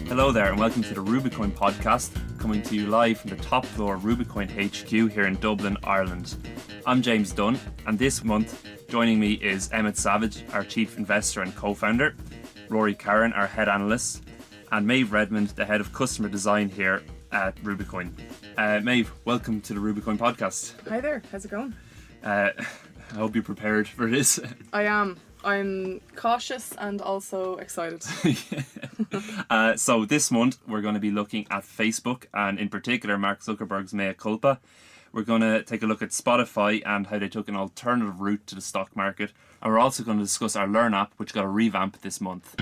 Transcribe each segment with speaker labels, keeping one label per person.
Speaker 1: Hello there and welcome to the Rubicoin podcast, coming to you live from the top floor Rubicoin HQ here in Dublin, Ireland. I'm James Dunn, and this month joining me is Emmett Savage, our chief investor and co-founder, Rory Curran, our head analyst, and Maeve Redmond, the head of customer design here at Rubicoin. Maeve, welcome to the Rubicoin podcast.
Speaker 2: Hi there, how's it going?
Speaker 1: I hope you're prepared for this.
Speaker 2: I am. I'm cautious and also excited.
Speaker 1: So this month we're going to be looking at Facebook and in particular Mark Zuckerberg's mea culpa. We're going to take a look at Spotify and how they took an alternative route to the stock market. And we're also going to discuss our Learn app, which got a revamp this month.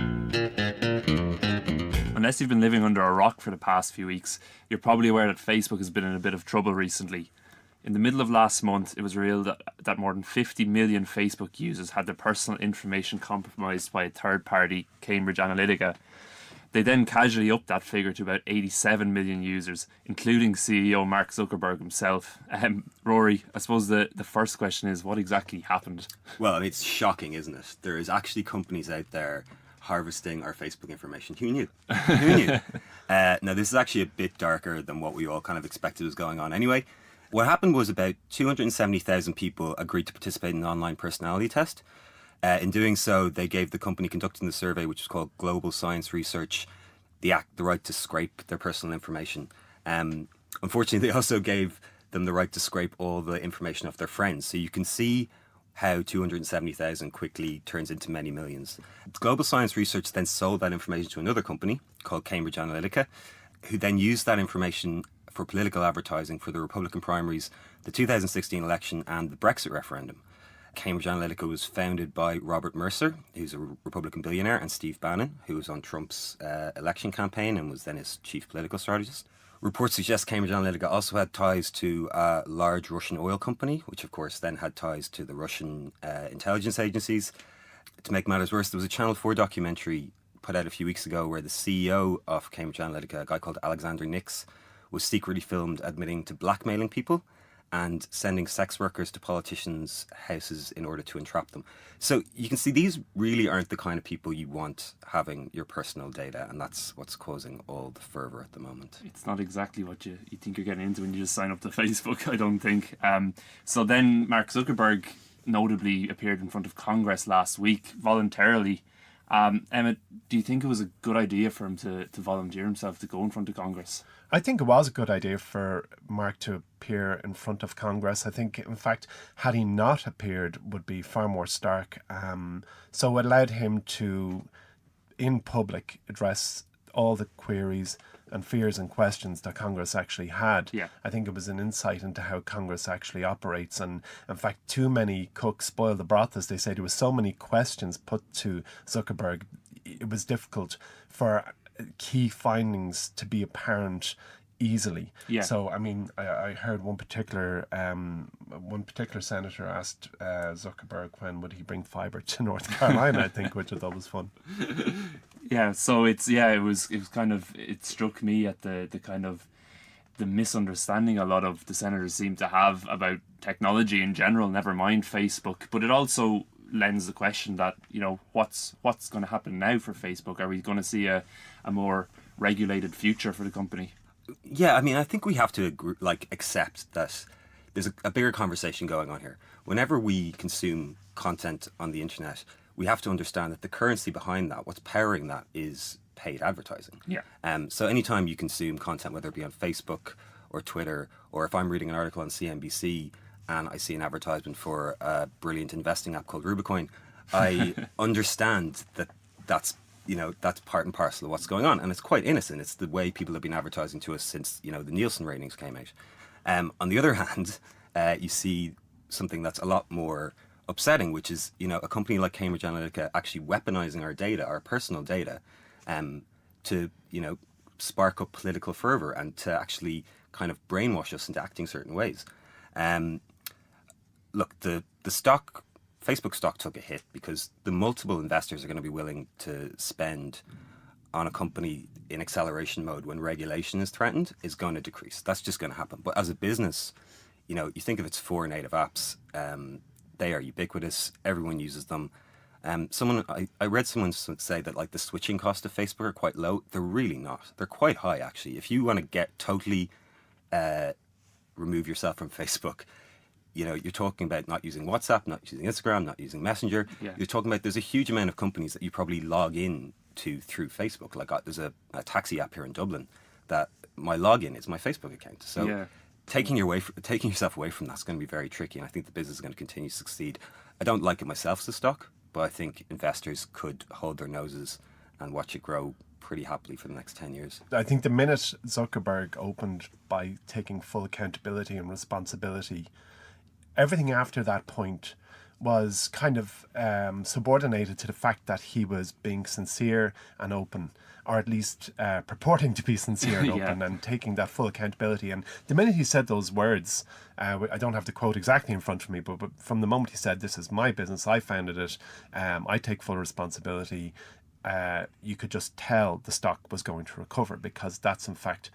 Speaker 1: Unless you've been living under a rock for the past few weeks, you're probably aware that Facebook has been in a bit of trouble recently. In the middle of last month, it was revealed that more than 50 million Facebook users had their personal information compromised by a third party, Cambridge Analytica. They then casually upped that figure to about 87 million users, including CEO Mark Zuckerberg himself. Rory, I suppose the first question is, what exactly happened?
Speaker 3: Well, it's shocking, isn't it? There is actually companies out there harvesting our Facebook information. Who knew? Who knew? Now, this is actually a bit darker than what we all kind of expected was going on anyway. What happened was about 270,000 people agreed to participate in an online personality test. In doing so, they gave the company conducting the survey, which is called Global Science Research, the right to scrape their personal information. Unfortunately, they also gave them the right to scrape all the information of their friends. So you can see how 270,000 quickly turns into many millions. Global Science Research then sold that information to another company called Cambridge Analytica, who then used that information for political advertising for the Republican primaries, the 2016 election and the Brexit referendum. Cambridge Analytica was founded by Robert Mercer, who's a Republican billionaire, and Steve Bannon, who was on Trump's election campaign and was then his chief political strategist. Reports suggest Cambridge Analytica also had ties to a large Russian oil company, which of course then had ties to the Russian intelligence agencies. To make matters worse, there was a Channel 4 documentary put out a few weeks ago where the CEO of Cambridge Analytica, a guy called Alexander Nix, was secretly filmed admitting to blackmailing people and sending sex workers to politicians' houses in order to entrap them. So you can see these really aren't the kind of people you want having your personal data, and that's what's causing all the fervour at the moment.
Speaker 1: It's not exactly what you think you're getting into when you just sign up to Facebook, I don't think. So then Mark Zuckerberg notably appeared in front of Congress last week voluntarily. Emmet, do you think it was a good idea for him to volunteer himself to go in front of Congress?
Speaker 4: I think it was a good idea for Mark to appear in front of Congress. I think, in fact, had he not appeared, would be far more stark. So it allowed him to, in public, address all the queries and fears and questions that Congress actually had.
Speaker 1: Yeah.
Speaker 4: I think it was an insight into how Congress actually operates. And in fact, too many cooks spoil the broth, as they say. There were so many questions put to Zuckerberg. It was difficult for key findings to be apparent easily.
Speaker 1: Yeah.
Speaker 4: So, I mean, I heard one particular senator asked Zuckerberg when would he bring fibre to North Carolina, I think, which I thought was fun.
Speaker 1: Yeah, so it struck me at the kind of the misunderstanding a lot of the senators seem to have about technology in general, never mind Facebook. But it also lends the question that, you know, what's going to happen now for Facebook? Are we going to see a more regulated future for the company?
Speaker 3: Yeah, I mean, I think we have to accept that there's a bigger conversation going on here. Whenever we consume content on the internet, we have to understand that the currency behind that, what's powering that, is paid advertising.
Speaker 1: Yeah.
Speaker 3: So anytime you consume content, whether it be on Facebook or Twitter, or if I'm reading an article on CNBC and I see an advertisement for a brilliant investing app called Rubicoin, I understand that that's part and parcel of what's going on. And it's quite innocent. It's the way people have been advertising to us since, the Nielsen ratings came out. On the other hand, you see something that's a lot more upsetting, which is, a company like Cambridge Analytica actually weaponizing our data, our personal data, to, spark up political fervor and to actually kind of brainwash us into acting certain ways. Look, the stock, Facebook stock took a hit because the multiple investors are going to be willing to spend on a company in acceleration mode when regulation is threatened is going to decrease. That's just going to happen. But as a business, you think of its 4 native apps, they are ubiquitous. Everyone uses them. I read someone say that like the switching cost of Facebook are quite low. They're really not. They're quite high actually. If you want to get totally remove yourself from Facebook, you're talking about not using WhatsApp, not using Instagram, not using Messenger.
Speaker 1: Yeah.
Speaker 3: You're talking about there's a huge amount of companies that you probably log in to through Facebook. Like there's a taxi app here in Dublin that my login is my Facebook account. So
Speaker 1: Yeah.
Speaker 3: taking yourself away from that's going to be very tricky, and I think the business is going to continue to succeed. I don't like it myself as a stock, but I think investors could hold their noses and watch it grow pretty happily for the next 10 years.
Speaker 4: I think the minute Zuckerberg opened by taking full accountability and responsibility, everything after that point was kind of subordinated to the fact that he was being sincere and open, or at least purporting to be sincere and
Speaker 1: Yeah.
Speaker 4: open, and taking that full accountability. And the minute he said those words, I don't have the quote exactly in front of me, but from the moment he said, "This is my business, I founded it, I take full responsibility," you could just tell the stock was going to recover, because that's in fact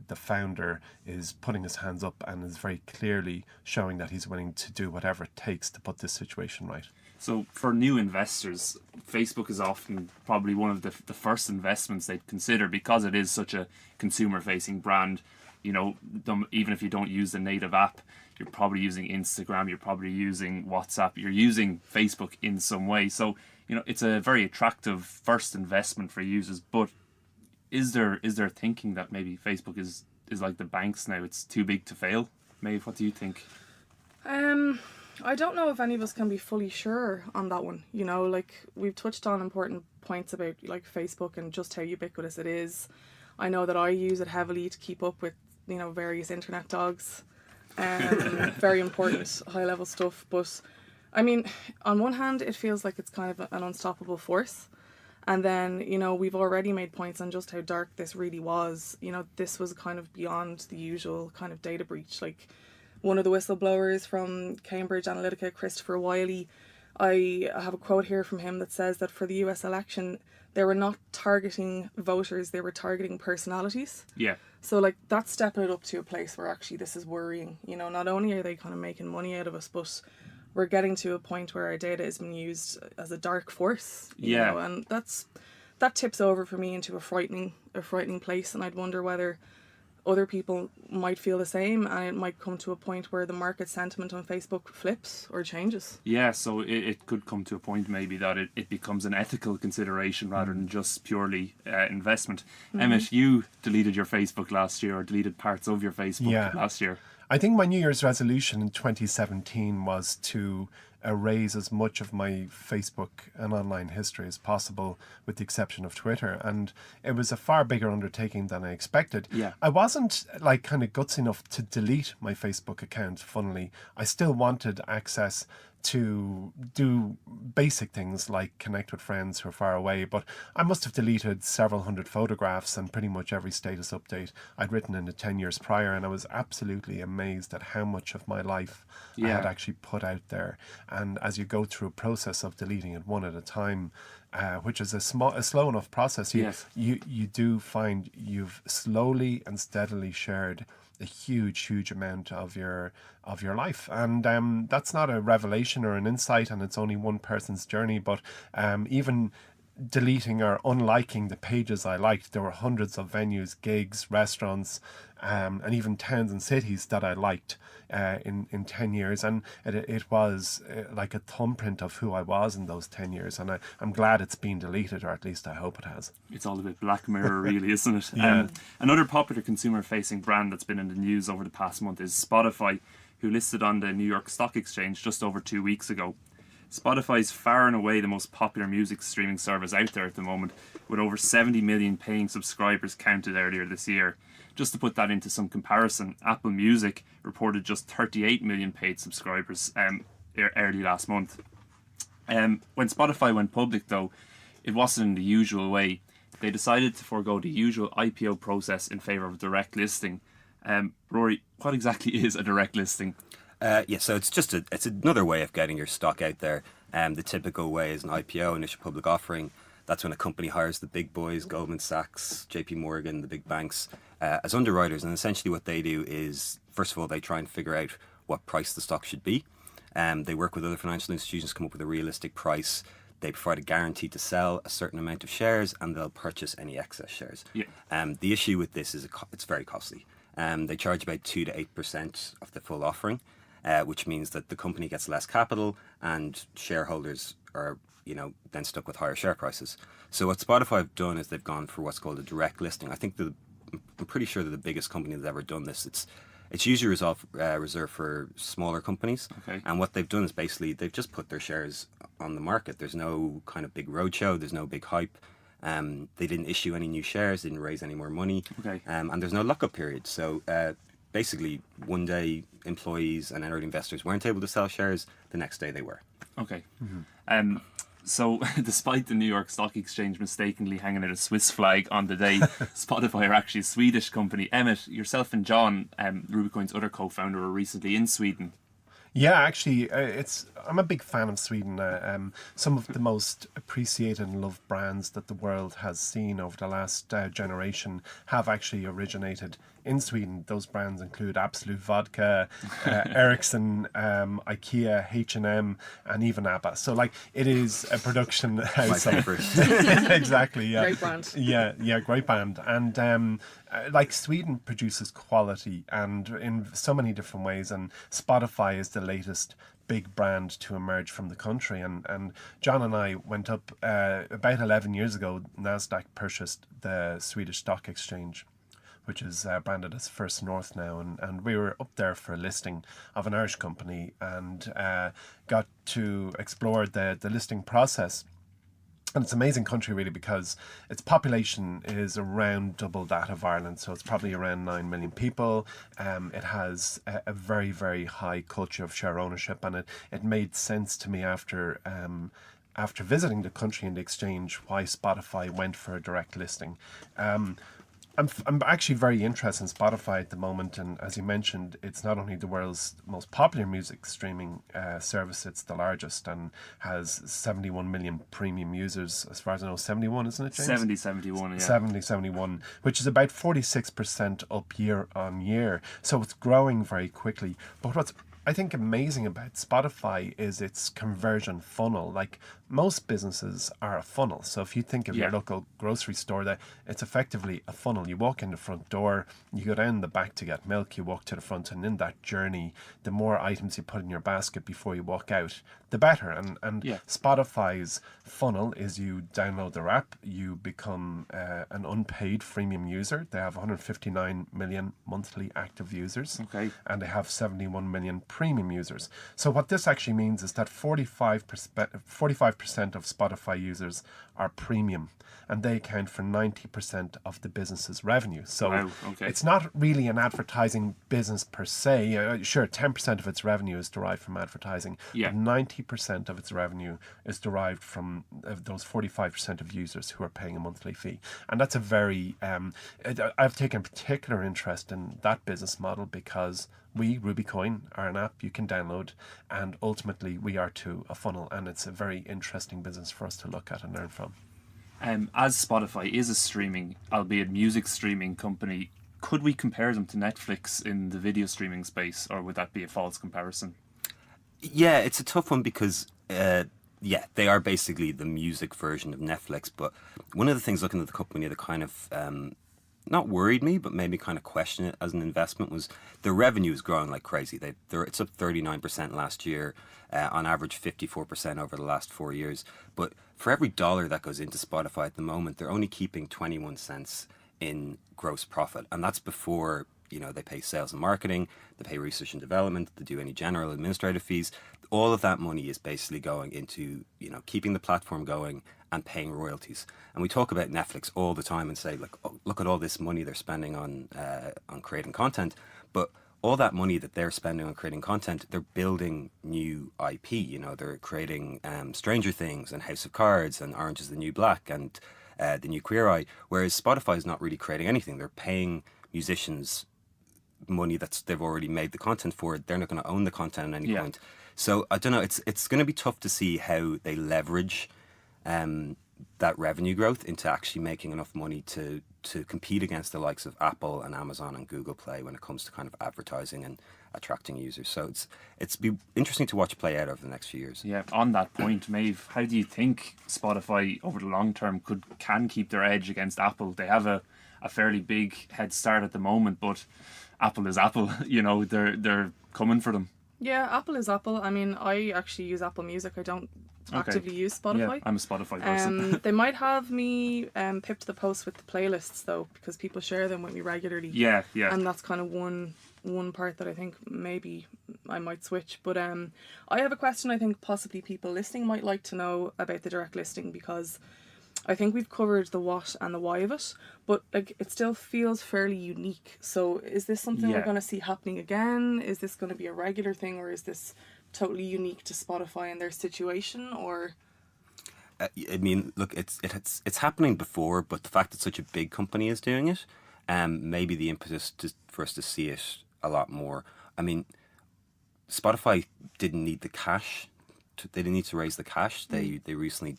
Speaker 4: the founder is putting his hands up and is very clearly showing that he's willing to do whatever it takes to put this situation right.
Speaker 1: So for new investors, Facebook is often probably one of the first investments they'd consider, because it is such a consumer-facing brand. Even if you don't use the native app, you're probably using Instagram, you're probably using WhatsApp, you're using Facebook in some way. So, it's a very attractive first investment for users. But is there thinking that maybe Facebook is like the banks now, it's too big to fail? Maeve, what do you think?
Speaker 2: I don't know if any of us can be fully sure on that one. Like, we've touched on important points about like Facebook and just how ubiquitous it is. I know that I use it heavily to keep up with various internet dogs. Very important high level stuff. But I mean, on one hand, it feels like it's kind of an unstoppable force. And then, we've already made points on just how dark this really was. This was kind of beyond the usual kind of data breach. Like, one of the whistleblowers from Cambridge Analytica, Christopher Wiley, I have a quote here from him that says that for the US election, they were not targeting voters, they were targeting personalities.
Speaker 1: Yeah.
Speaker 2: So, like, that's stepping it up to a place where actually this is worrying. Not only are they kind of making money out of us, but we're getting to a point where our data is being used as a dark force. You know, and that tips over for me into a frightening place, and I'd wonder whether other people might feel the same, and it might come to a point where the market sentiment on Facebook flips or changes.
Speaker 1: Yeah, so it could come to a point maybe that it becomes an ethical consideration rather than just purely investment. Emmet, you deleted your Facebook last year, or deleted parts of your Facebook last year.
Speaker 4: I think my New Year's resolution in 2017 was to erase as much of my Facebook and online history as possible, with the exception of Twitter. And it was a far bigger undertaking than I expected.
Speaker 1: Yeah.
Speaker 4: I wasn't like kind of gutsy enough to delete my Facebook account, funnily. I still wanted access to do basic things like connect with friends who are far away, but I must have deleted several hundred photographs and pretty much every status update I'd written in the 10 years prior, and I was absolutely amazed at how much of my life I had actually put out there. And as you go through a process of deleting it one at a time, which is a slow enough process, you do find you've slowly and steadily shared a huge amount of your life, and that's not a revelation or an insight, and it's only one person's journey. But even deleting or unliking the pages I liked, there were hundreds of venues, gigs, restaurants, and even towns and cities that I liked in 10 years, and it was like a thumbprint of who I was in those 10 years, and I'm glad it's been deleted, or at least I hope it has.
Speaker 1: It's all a bit Black Mirror, really, isn't it?
Speaker 4: Yeah.
Speaker 1: Another popular consumer-facing brand that's been in the news over the past month is Spotify, who listed on the New York Stock Exchange just over 2 weeks ago. Spotify is far and away the most popular music streaming service out there at the moment, with over 70 million paying subscribers counted earlier this year. Just to put that into some comparison, Apple Music reported just 38 million paid subscribers early last month. When Spotify went public, though, it wasn't in the usual way. They decided to forego the usual IPO process in favour of direct listing. Rory, what exactly is a direct listing?
Speaker 3: So it's another way of getting your stock out there. The typical way is an IPO, initial public offering. That's when a company hires the big boys, Goldman Sachs, JP Morgan, the big banks, as underwriters. And essentially what they do is, first of all, they try and figure out what price the stock should be. They work with other financial institutions to come up with a realistic price. They provide a guarantee to sell a certain amount of shares, and they'll purchase any excess shares.
Speaker 1: Yeah.
Speaker 3: The issue with this is it's very costly. They charge about 2 to 8% of the full offering, which means that the company gets less capital, and shareholders are then stuck with higher share prices. So what Spotify have done is they've gone for what's called a direct listing. I'm pretty sure they're the biggest company that's ever done this. It's usually reserved for smaller companies.
Speaker 1: Okay.
Speaker 3: And what they've done is basically they've just put their shares on the market. There's no kind of big roadshow. There's no big hype. They didn't issue any new shares, didn't raise any more money.
Speaker 1: Okay.
Speaker 3: And there's no lockup period. So basically, one day employees and early investors weren't able to sell shares. The next day they were.
Speaker 1: Okay. So, despite the New York Stock Exchange mistakenly hanging out a Swiss flag on the day, Spotify are actually a Swedish company. Emmet, yourself and John, Rubicoin's other co-founder, were recently in Sweden.
Speaker 4: Yeah, actually, I'm a big fan of Sweden. Some of the most appreciated and loved brands that the world has seen over the last generation have actually originated in Sweden. Those brands include Absolut Vodka, Ericsson, IKEA, H&M, and even ABBA. So, it is a production house.
Speaker 3: My favourite.
Speaker 4: Exactly, yeah.
Speaker 2: Great brand.
Speaker 4: Yeah, great band. And Sweden produces quality, and in so many different ways. And Spotify is the latest big brand to emerge from the country. And John and I went up about 11 years ago. NASDAQ purchased the Swedish Stock Exchange, which is branded as First North now. And we were up there for a listing of an Irish company, and got to explore the listing process. And it's an amazing country, really, because its population is around double that of Ireland. So it's probably around 9 million people. It has a very, very high culture of share ownership. And it made sense to me after visiting the country and the exchange why Spotify went for a direct listing. I'm actually very interested in Spotify at the moment, and as you mentioned, it's not only the world's most popular music streaming service, it's the largest and has 71 million premium users, as far as I know. 71, isn't it, James?
Speaker 1: 71, yeah.
Speaker 4: 71, which is about 46% up year on year. So it's growing very quickly. But what's I think amazing about Spotify is its conversion funnel. Most businesses are a funnel. So if you think of your local grocery store, that it's effectively a funnel. You walk in the front door, you go down the back to get milk, you walk to the front, and in that journey, the more items you put in your basket before you walk out, the better. And Spotify's funnel is you download their app, you become an unpaid freemium user. They have 159 million monthly active users.
Speaker 1: Okay.
Speaker 4: And they have 71 million premium users. So what this actually means is that 45% of Spotify users are premium, and they account for 90% of the business's revenue. So
Speaker 1: wow, okay.
Speaker 4: It's not really an advertising business per se. Sure, 10% of its revenue is derived from advertising, but 90% of its revenue is derived from those 45% of users who are paying a monthly fee. And that's a very... I've taken particular interest in that business model because Rubicoin are an app you can download, and ultimately we are too a funnel, and it's a very interesting business for us to look at and learn from.
Speaker 1: As Spotify is a streaming, albeit music streaming company, could we compare them to Netflix in the video streaming space, or would that be a false comparison?
Speaker 3: Yeah, it's a tough one because they are basically the music version of Netflix. But one of the things looking at the company that kind of not worried me, but made me kind of question it as an investment was the revenue is growing like crazy. It's up 39% last year, on average 54% over the last 4 years. But for every dollar that goes into Spotify at the moment, they're only keeping 21 cents in gross profit. And that's before, they pay sales and marketing, they pay research and development, they do any general administrative fees. All of that money is basically going into, keeping the platform going and paying royalties. And we talk about Netflix all the time and say, look at all this money they're spending on creating content. But all that money that they're spending on creating content, they're building new IP. They're creating Stranger Things and House of Cards and Orange is the New Black and the new Queer Eye. Whereas Spotify is not really creating anything. They're paying musicians money they've already made the content for. They're not going to own the content at any point. So I don't know. It's going to be tough to see how they leverage that revenue growth into actually making enough money to compete against the likes of Apple and Amazon and Google Play when it comes to kind of advertising attracting users. So it's be interesting to watch play out over the next few years.
Speaker 1: Yeah, on that point, Maeve, how do you think Spotify over the long term can keep their edge against Apple? They have a fairly big head start at the moment, but Apple is Apple. They're coming for them.
Speaker 2: Yeah, Apple is Apple. I mean, I actually use Apple Music. I don't actively use Spotify.
Speaker 1: Yeah, I'm a Spotify person.
Speaker 2: They might have me pip to the post with the playlists though, because people share them with me regularly.
Speaker 1: Yeah.
Speaker 2: And that's kind of one part that I think maybe I might switch. But I have a question I think possibly people listening might like to know about the direct listing, because I think we've covered the what and the why of it, but like it still feels fairly unique. So is this something we're going to see happening again? Is this going to be a regular thing, or is this totally unique to Spotify and their situation? Or
Speaker 3: I mean, look, it's happening before, but the fact that such a big company is doing it, maybe the impetus for us to see it a lot more. I mean, Spotify didn't need the cash. They didn't need to raise the cash. They recently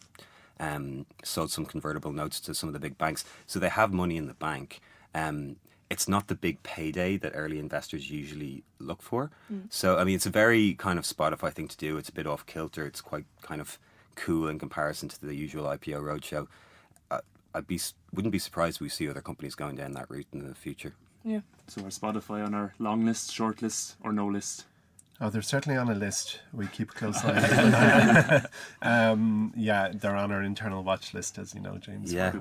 Speaker 3: sold some convertible notes to some of the big banks, so they have money in the bank. It's not the big payday that early investors usually look for. So I mean, it's a very kind of Spotify thing to do. It's a bit off kilter. It's quite kind of cool in comparison to the usual IPO roadshow. Wouldn't be surprised if we see other companies going down that route in the future.
Speaker 2: yeah.
Speaker 1: So are Spotify on our long list, short list, or no list?
Speaker 4: Oh, they're certainly on a list. We keep a close eye on. Yeah, they're on our internal watch list, as you know, James.
Speaker 3: Yeah.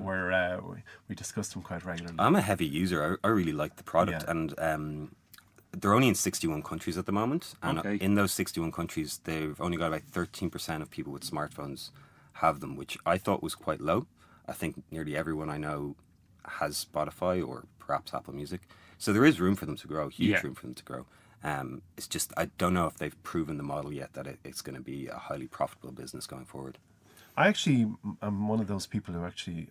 Speaker 4: We discuss them quite regularly.
Speaker 3: I'm a heavy user. I really like the product,
Speaker 4: Yeah.
Speaker 3: and they're only in 61 countries at the moment. And
Speaker 1: Okay.
Speaker 3: in those 61 countries, they've only got about 13% of people with smartphones have them, which I thought was quite low. I think nearly everyone I know has Spotify or perhaps Apple Music. So there is room for them to grow, huge room for them to grow. It's just, I don't know if they've proven the model yet that it's going to be a highly profitable business going forward.
Speaker 4: I actually am one of those people who actually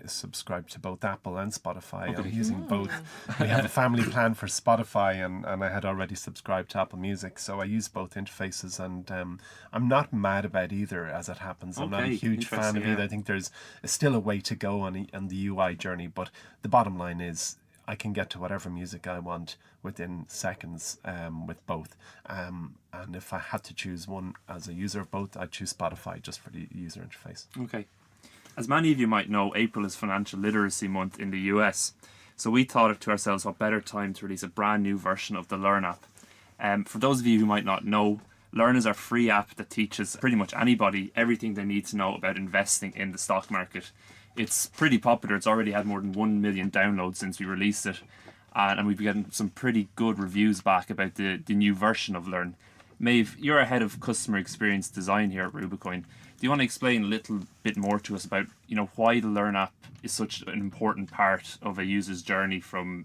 Speaker 4: is subscribed to both Apple and Spotify. I'm using both. We have a family plan for Spotify, and I had already subscribed to Apple Music, so I use both interfaces, and I'm not mad about either as it happens. I'm not a
Speaker 1: Okay,
Speaker 4: huge fan of
Speaker 1: interesting,
Speaker 4: either. I think there's still a way to go on the UI journey, but the bottom line is I can get to whatever music I want within seconds with both. And if I had to choose one as a user of both, I'd choose Spotify just for the user interface.
Speaker 1: Okay. As many of you might know, April is Financial Literacy Month in the US. So we thought it to ourselves, what better time to release a brand new version of the Learn app. For those of you who might not know, Learn is our free app that teaches pretty much anybody everything they need to know about investing in the stock market. It's pretty popular. It's already had more than 1 million downloads since we released it. And we've been getting some pretty good reviews back about the new version of Learn. Maeve, you're a head of customer experience design here at Rubicoin. Do you want to explain a little bit more to us about, why the Learn app is such an important part of a user's journey from,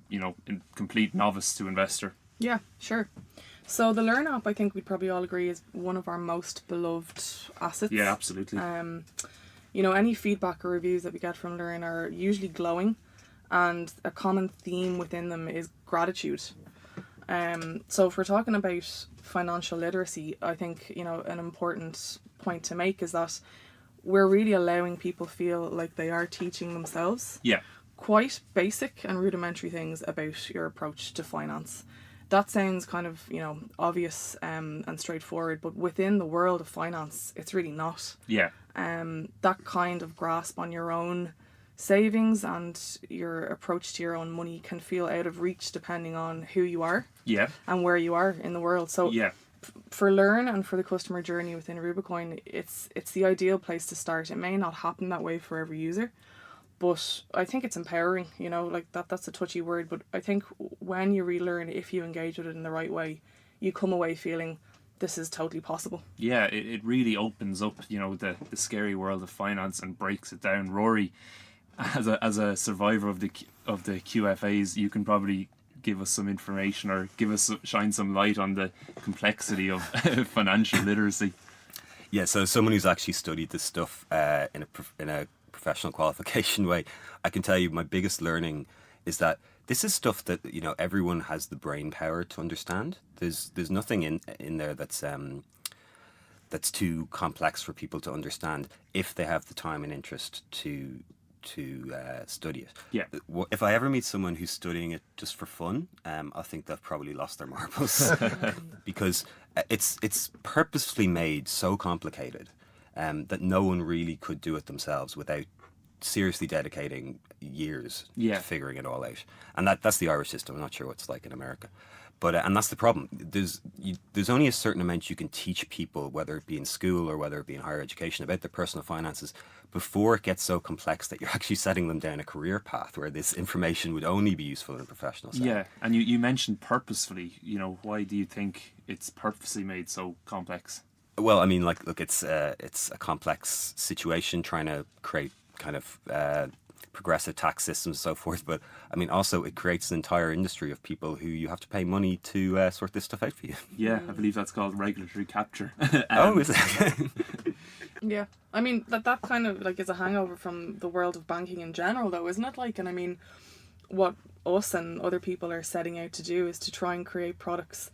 Speaker 1: complete novice to investor?
Speaker 2: Yeah, sure. So the Learn app, I think we'd probably all agree, is one of our most beloved assets.
Speaker 1: Yeah, absolutely.
Speaker 2: Any feedback or reviews that we get from Learn are usually glowing, and a common theme within them is gratitude. So if we're talking about financial literacy, I think, an important point to make is that we're really allowing people feel like they are teaching themselves quite basic and rudimentary things about your approach to finance. That sounds kind of, obvious and straightforward, but within the world of finance, it's really not.
Speaker 1: Yeah.
Speaker 2: That kind of grasp on your own savings and your approach to your own money can feel out of reach depending on who you are and where you are in the world. So for Learn and for the customer journey within Rubicoin, it's the ideal place to start. It may not happen that way for every user, but I think it's empowering, that's a touchy word, but I think when you relearn, if you engage with it in the right way, you come away feeling this is totally possible.
Speaker 1: Yeah, it really opens up, the scary world of finance and breaks it down. Rory, as a survivor of the QFAs, you can probably give us some information or shine some light on the complexity of financial literacy.
Speaker 3: Yeah, so someone who's actually studied this stuff in a professional qualification way, I can tell you my biggest learning is that this is stuff that everyone has the brain power to understand. There's nothing in there that's too complex for people to understand if they have the time and interest to to study it.
Speaker 1: Yeah.
Speaker 3: If I ever meet someone who's studying it just for fun, I think they've probably lost their marbles because it's purposefully made so complicated that no one really could do it themselves without seriously dedicating years to figuring it all out. And that's the Irish system. I'm not sure what it's like in America. But and that's the problem. There's only a certain amount you can teach people, whether it be in school or whether it be in higher education, about their personal finances before it gets so complex that you're actually setting them down a career path where this information would only be useful in a professional setting.
Speaker 1: Yeah, and you mentioned purposefully. Why do you think it's purposely made so complex?
Speaker 3: Well, I mean, look, it's a complex situation trying to create kind of progressive tax systems and so forth, but I mean also it creates an entire industry of people who you have to pay money to sort this stuff out for you.
Speaker 1: Yeah, I believe that's called regulatory capture.
Speaker 3: Oh, is it?
Speaker 2: Yeah, I mean that kind of like is a hangover from the world of banking in general, though, isn't it? Like, and I mean, what us and other people are setting out to do is to try and create products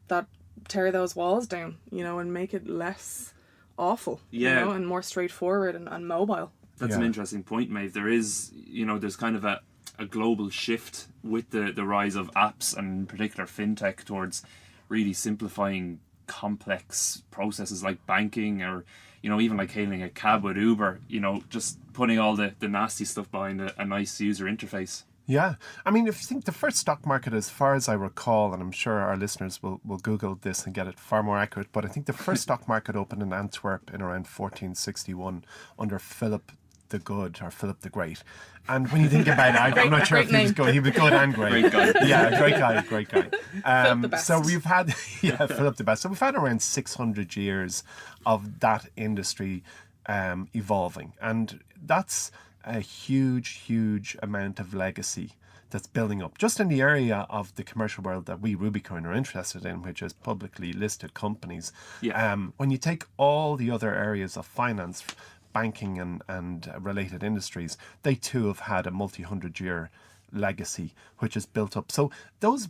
Speaker 2: that tear those walls down, and make it less awful, and more straightforward and mobile.
Speaker 1: That's an interesting point, Maeve. There is, there's kind of a global shift with the rise of apps and in particular fintech towards really simplifying complex processes like banking or, even like hailing a cab with Uber, just putting all the nasty stuff behind a nice user interface.
Speaker 4: Yeah. I mean, if you think the first stock market, as far as I recall, and I'm sure our listeners will Google this and get it far more accurate, but I think the first stock market opened in Antwerp in around 1461 under Philip the Good or Philip the Great. And when you think about it, I'm not sure if he was good. He was good and great.
Speaker 1: Great guy.
Speaker 4: Yeah, great guy.
Speaker 2: Philip the best.
Speaker 4: So we've had, Philip the best. So we've had around 600 years of that industry evolving. And that's a huge amount of legacy that's building up just in the area of the commercial world that we Rubicoin are interested in, which is publicly listed companies.
Speaker 1: Yeah.
Speaker 4: When you take all the other areas of finance, banking and related industries, they too have had a multi-hundred-year legacy which is built up. So those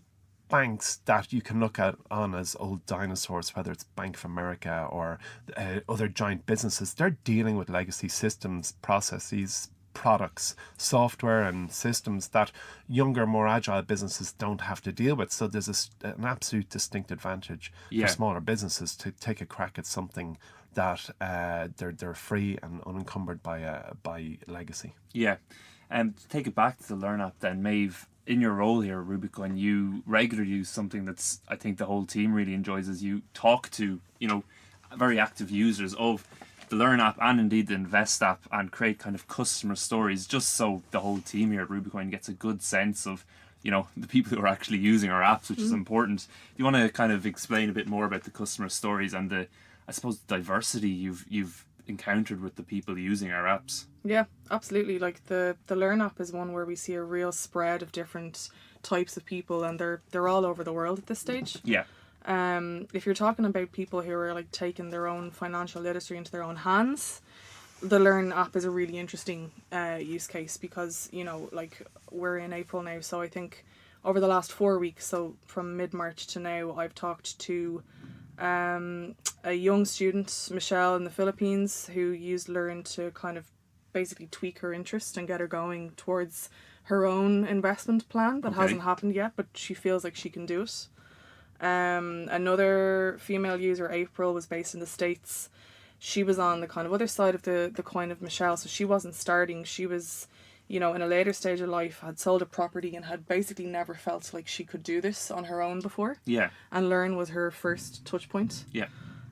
Speaker 4: banks that you can look at on as old dinosaurs, whether it's Bank of America or other giant businesses, they're dealing with legacy systems, processes, products, software and systems that younger, more agile businesses don't have to deal with. So there's an absolute distinct advantage for smaller businesses to take a crack at something that they're free and unencumbered by legacy.
Speaker 1: Yeah. To take it back to the Learn app then, Maeve, in your role here at Rubicoin, you regularly use something that's, I think the whole team really enjoys, is you talk to, very active users of the Learn app and indeed the Invest app and create kind of customer stories, just so the whole team here at Rubicoin gets a good sense of, the people who are actually using our apps, which is important. Do you want to kind of explain a bit more about the customer stories and the, I suppose, diversity you've encountered with the people using our apps?
Speaker 2: Yeah, absolutely. Like the Learn app is one where we see a real spread of different types of people, and they're all over the world at this stage.
Speaker 1: Yeah.
Speaker 2: If you're talking about people who are like taking their own financial literacy into their own hands, the Learn app is a really interesting use case because, like we're in April now, so I think over the last 4 weeks, so from mid-March to now, I've talked to a young student, Michelle, in the Philippines, who used Learn to kind of basically tweak her interest and get her going towards her own investment plan that hasn't happened yet, but she feels like she can do it. Another female user, April, was based in the States. She was on the kind of other side of the coin of Michelle, so she wasn't starting. She was, in a later stage of life, had sold a property and had basically never felt like she could do this on her own before.
Speaker 1: Yeah.
Speaker 2: And Learn was her first touch point.
Speaker 1: Yeah.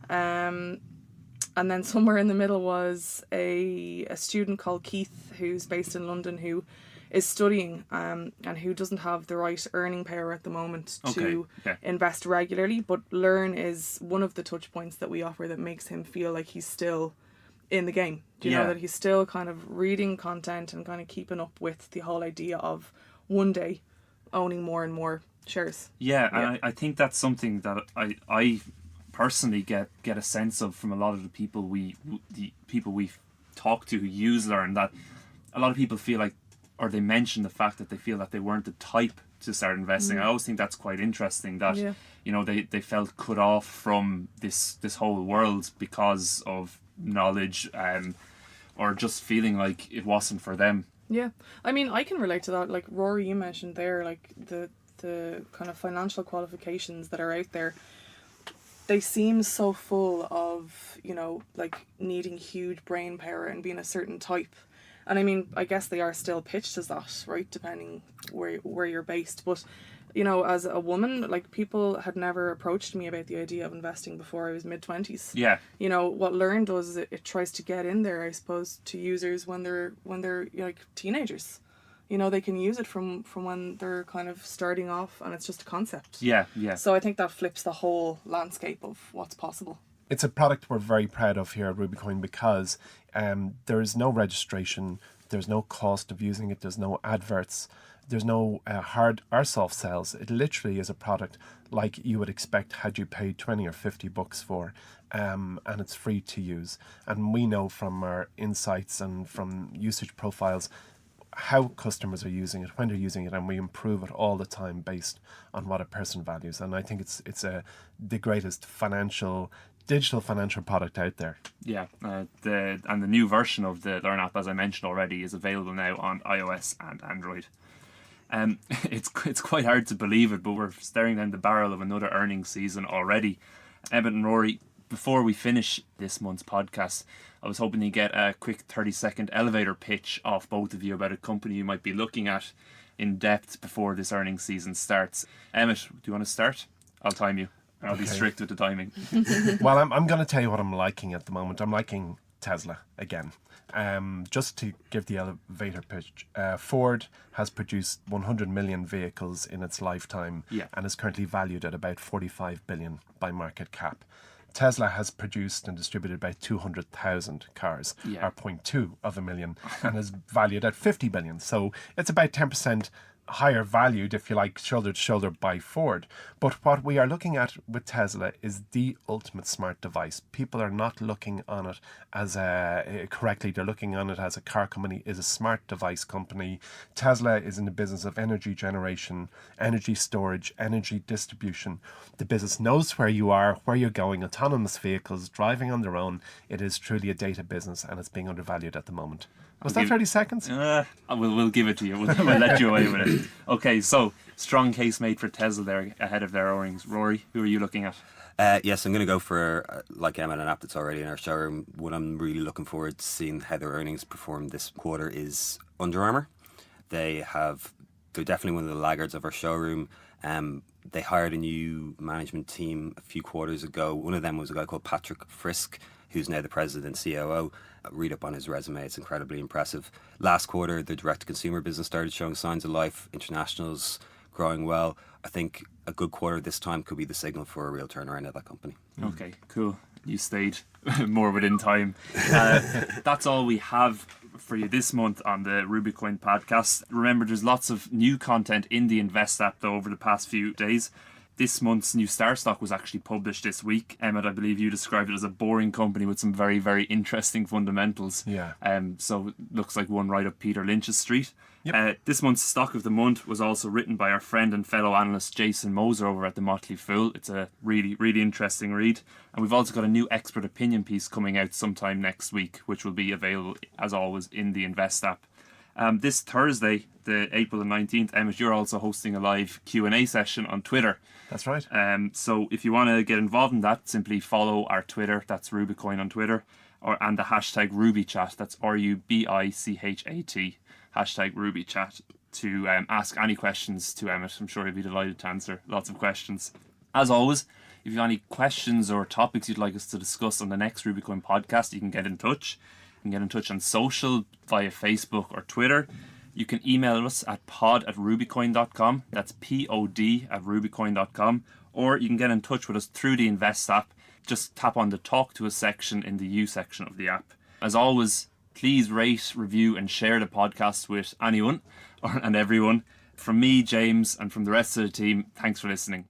Speaker 2: And then somewhere in the middle was a student called Keith, who's based in London, who is studying and who doesn't have the right earning power at the moment to invest regularly. But Learn is one of the touch points that we offer that makes him feel like he's still in the game. Do you know that he's still kind of reading content and kind of keeping up with the whole idea of one day owning more and more shares.
Speaker 1: Yeah, and I think that's something that I personally get a sense of from a lot of the people we talk to who use Learn, that a lot of people feel like, or they mention the fact that they feel that they weren't the type to start investing. I always think that's quite interesting that they felt cut off from this whole world because of knowledge or just feeling like it wasn't for them.
Speaker 2: Yeah, I mean, I can relate to that. Like Rory, you mentioned there, like the kind of financial qualifications that are out there. They seem so full of, you know, like needing huge brain power and being a certain type. And I mean, I guess they are still pitched as that, right? Depending where you're based. But, you know, as a woman, like people had never approached me about the idea of investing before I was mid-20s.
Speaker 1: Yeah.
Speaker 2: You know, what Learn does is it tries to get in there, I suppose, to users when they're like teenagers. You know, they can use it from when they're kind of starting off, and it's just a concept.
Speaker 1: Yeah, yeah.
Speaker 2: So I think that flips the whole landscape of what's possible.
Speaker 4: It's a product we're very proud of here at Rubicoin because there is no registration, there's no cost of using it, there's no adverts, there's no hard or soft sales. It literally is a product like you would expect had you paid 20 or 50 bucks for, and it's free to use. And we know from our insights and from usage profiles how customers are using it, when they're using it, and we improve it all the time based on what a person values. And I think it's the greatest digital financial product out there.
Speaker 1: Yeah, the new version of the Learn app, as I mentioned already, is available now on iOS and Android. It's quite hard to believe it, but we're staring down the barrel of another earnings season already. Emmet and Rory, before we finish this month's podcast, I was hoping to get a quick 30-second elevator pitch off both of you about a company you might be looking at in depth before this earnings season starts. Emmet, do you want to start? I'll time you. I'll be strict with the timing.
Speaker 4: Well, I'm going to tell you what I'm liking at the moment. I'm liking Tesla again. Just to give the elevator pitch, Ford has produced 100 million vehicles in its lifetime and is currently valued at about 45 billion by market cap. Tesla has produced and distributed about 200,000 cars, or 0.2 of a million, and is valued at 50 billion. So it's about 10% higher valued, if you like, shoulder to shoulder by Ford. But what we are looking at with Tesla is the ultimate smart device. People are not looking on it as correctly. They're looking on it as a car company, is a smart device company. Tesla is in the business of energy generation, energy storage, energy distribution. The business knows where you are, where you're going, autonomous vehicles, driving on their own. It is truly a data business, and it's being undervalued at the moment. Was that 30 seconds?
Speaker 1: We'll give it to you. We'll let you away with it. Okay, so strong case made for Tesla there ahead of their earnings. Rory, who are you looking at?
Speaker 3: Yes, I'm going to go for, like Emmet, an app that's already in our showroom. What I'm really looking forward to seeing how their earnings perform this quarter is Under Armour. They're definitely one of the laggards of our showroom. They hired a new management team a few quarters ago. One of them was a guy called Patrick Frisk, who's now the president and COO. Read up on his resume, it's incredibly impressive. Last quarter, the direct-to-consumer business started showing signs of life. International's growing well. I think a good quarter this time could be the signal for a real turnaround at that company.
Speaker 1: Okay, cool. You stayed more within time. That's all we have for you this month on the Rubicoin podcast. Remember, there's lots of new content in the Invest app, though, over the past few days. This month's new Star Stock was actually published this week. Emmet, I believe you described it as a boring company with some very, very interesting fundamentals.
Speaker 4: Yeah.
Speaker 1: So it looks like one right up Peter Lynch's street.
Speaker 4: Yep.
Speaker 1: This month's Stock of the Month was also written by our friend and fellow analyst Jason Moser over at the Motley Fool. It's a really, really interesting read. And we've also got a new expert opinion piece coming out sometime next week, which will be available, as always, in the Invest app. This Thursday, the April the 19th, Emmet, you're also hosting a live Q&A session on Twitter.
Speaker 4: That's right.
Speaker 1: So if you want to get involved in that, simply follow our Twitter. That's Rubicoin on Twitter. And the hashtag RubyChat. That's RUBICHAT. Hashtag RubyChat to ask any questions to Emmet. I'm sure he'll be delighted to answer lots of questions. As always, if you have any questions or topics you'd like us to discuss on the next Rubicoin podcast, you can get in touch. You can get in touch on social via Facebook or Twitter. You can email us at pod@rubicoin.com. That's pod@rubicoin.com. Or you can get in touch with us through the Invest app. Just tap on the Talk to Us section in the You section of the app. As always, please rate, review and share the podcast with anyone and everyone. From me, James, and from the rest of the team, thanks for listening.